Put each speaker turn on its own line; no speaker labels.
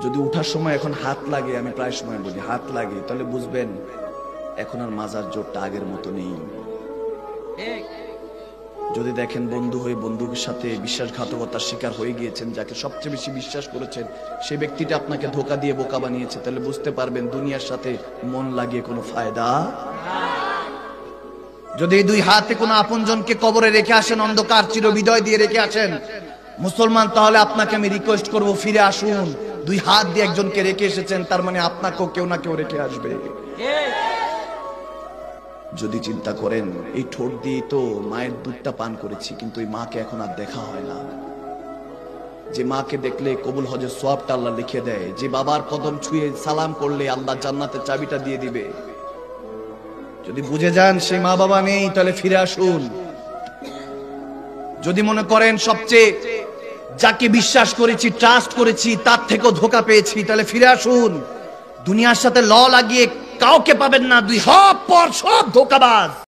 যদি উঠার সময় এখন হাত লাগে, আমি প্রায় সময় বলি হাত লাগে, তাহলে বুঝবেন এখন আর মাজার জোরটা আগের মতো নেই। যদি দেখেন বন্ধু হয়ে বন্ধুর সাথে বিশ্বাসঘাতকতার শিকার হয়ে গিয়েছেন, যাকে সবচেয়ে বেশি বিশ্বাস করেছেন সেই ব্যক্তিটা আপনাকে ধোঁকা দিয়ে বোকা বানিয়েছে, তাহলে বুঝতে পারবেন দুনিয়ার সাথে মন লাগিয়ে কোনো ফায়দা। যদি দুই হাতে কোনো আপনজনকে কবরে রেখে আসেন, অন্ধকার চিরবিদয় দিয়ে রেখে আসেন মুসলমান, তাহলে আপনাকে আমি রিকোয়েস্ট করব ফিরে আসুন। দুই হাত দিয়ে একজনকে রেখে এসেছেন, তার মানে আপনাকেও কেউ না কেউ রেখে আসবে। যদি চিন্তা করেন এই ঠোঁট দিয়ে তো মায়ের দুধটা পান করেছি, কিন্তু এই মাকে এখন আর দেখা হয় না। যে মাকে দেখলে কবুল হজের সওয়াবটা আল্লাহ লিখে দেয়, যে বাবার কদম ছুঁয়ে সালাম করলে আল্লাহ জান্নাতের চাবিটা দিয়ে দিবে। যদি বুঝে যান সেই মা বাবা নেই, তাহলে ফিরে আসুন। যদি মনে করেন সবচেয়ে যাকে বিশ্বাস করেছি, ট্রাস্ট করেছি, তার থেকেও ধোঁকা পেয়েছি, তাহলে ফিরে আসুন। দুনিয়ার সাথে ল লাগিয়ে কাউকে পাবেন না, দুই সব পর সব ধোঁকাবাজ।